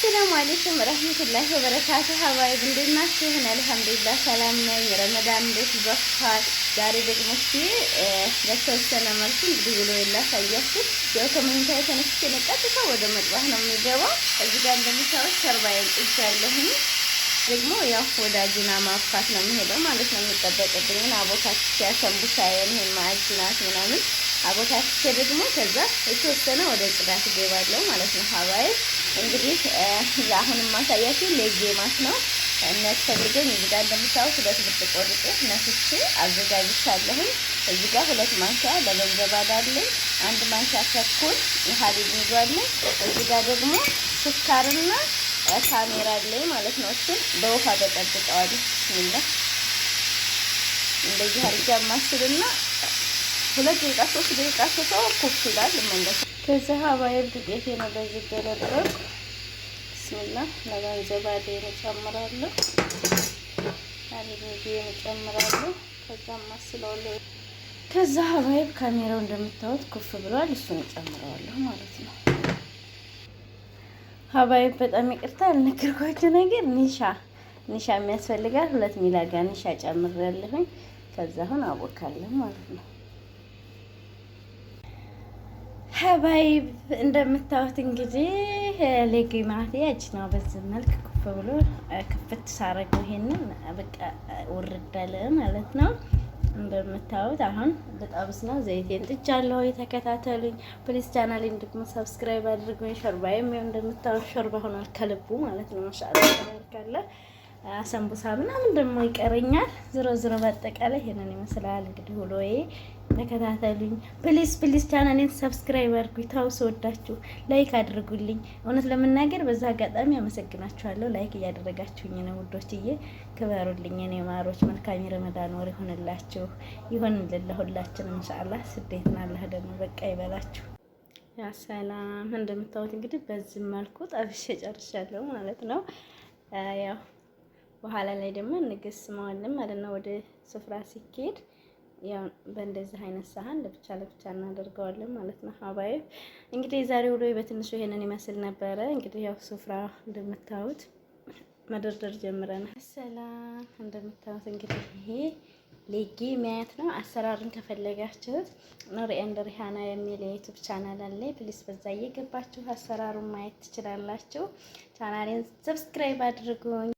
አሰላሙ አለይኩም ወራህመቱላሂ ወበረካቱሁ። ሀባይብ እንዴት ናችሁ? አልሐምዱሊላህ ሰላም ነኝ። ረመዳን እንዴት ይዟችኋል? ዛሬ ደግሞ እስኪ በተወሰነ መልኩ እንግዲህ ብሎ ላሳያችሁ። ያው ከመኝታዬ ተነስቼ ቀጥታ ወደ መጥባህ ነው የሚገባው። እዚህ ጋር እንደምታዩት ሰርባዬን ጥጃለሁኝ። ደግሞ ያው ወደ አጂና ማፍካት ነው የሚሄደው ማለት ነው። የሚጠበቅብኝን አቦካቼ ሰንቡሳዬን ይሄን ማዕጅናት ምናምን አቦካቼ ደግሞ ከዛ የተወሰነ ወደ ጽዳት ገባለሁ ማለት ነው። ሀባይብ እንግዲህ አሁን ማሳያችሁ ሌጌማት ነው የሚያስፈልገኝ። እዚህ ጋር እንደምታዩት ሁለት ብርጭቆ ዱቄት ነፍቼ አዘጋጅቻለሁ። እዚህ ጋር ሁለት ማንኪያ ለበንዘባድ አለኝ፣ አንድ ማንኪያ ተኩል ሀሊብ ይዟለኝ። እዚህ ጋር ደግሞ ስኳርና ካሜራ አለኝ ማለት ነው። እሱን በውሃ በጠብጠዋለሁ። ቢስሚላህ እንደዚህ አድርጌ ማስልና 2 ደቂቃ 3 ደቂቃ ሰው ኩፍ ይላል ማለት ነው። ከዛ ሀባይብ ዱቄቴ ነው በዚህ ገለበጥ ቢስሚላህ ለበንዘባዴ እጨምራለሁ፣ ሀሊብ እጨምራለሁ። ከዛ ማስለዋለሁ። ከዛ ሀባይብ ካሜራው እንደምታዩት ኩፍ ብሏል። እሱን እጨምራለሁ ማለት ነው። ሀባይብ በጣም ይቅርታ ያልነገርኳችሁ ነገር ኒሻ የሚያስፈልጋል። 2 ሚላጋ ኒሻ ጨምሬያለሁኝ። ከዛ አሁን አቦካለሁ ማለት ነው። ሀባይብ እንደምታዩት እንግዲህ ሌጌማቴ አጅናው በዚህ መልክ ኩፍ ብሎ ክፍት ሳረገው ይሄንን በቃ ወርዳለ ማለት ነው። እንደምታዩት አሁን በጣብስ ነው። ዘይቴን ጥጃለሁ። የተከታተሉኝ ፕሊስ ቻናሌን ደግሞ ሰብስክራይብ አድርጉኝ። ሾርባዬም ይኸው እንደምታዩት ሾርባ ሆኗል ከልቡ ማለት ነው። ማሻአላህ ተባረካለ። ሰንቡሳ ምናምን ደግሞ ይቀረኛል። ዝሮ በአጠቃላይ ይሄንን ይመስላል እንግዲህ ውሎዬ። ተከታተሉኝ ፕሊስ ቻናሌን ሰብስክራይብ አድርጉኝ። ታው ሰወዳችሁ ላይክ አድርጉልኝ። እውነት ለመናገር በዛ አጋጣሚ አመሰግናችኋለሁ። ላይክ እያደረጋችሁኝ ነው ውዶችዬ፣ ክበሩልኝ። እኔ ማሮች መልካም ረመዳን ወር ይሆንላችሁ፣ ይሆንልን ለሁላችንም ኢንሻአላህ። ስደትና አላህ ደግሞ በቃ ይበላችሁ። ያ ሰላም። እንደምታዩት እንግዲህ በዚህ መልኩ ጠብሼ ጨርሻለሁ ማለት ነው። ያው በኋላ ላይ ደግሞ እንገስመዋለን ማለት ነው። ወደ ስፍራ ሲኬድ ያው በእንደዚህ አይነት ሳህን ለብቻ እናደርገዋለን ማለት ነው። ሀባይብ እንግዲህ ዛሬው ውሎ በትንሹ ይሄንን ይመስል ነበረ። እንግዲህ ያው ስፍራ እንደምታዩት መደርደር ጀምረናል። ሰላም። እንደምታዩት እንግዲህ ይሄ ሌጌማት ነው። አሰራርን ከፈለጋችሁት ኑር ኤንድ ሪሃና የሚል የዩቲዩብ ቻናል አለ። ፕሊስ በዛ እየገባችሁ አሰራሩን ማየት ትችላላችሁ። ቻናሌን ሰብስክራይብ አድርጉኝ።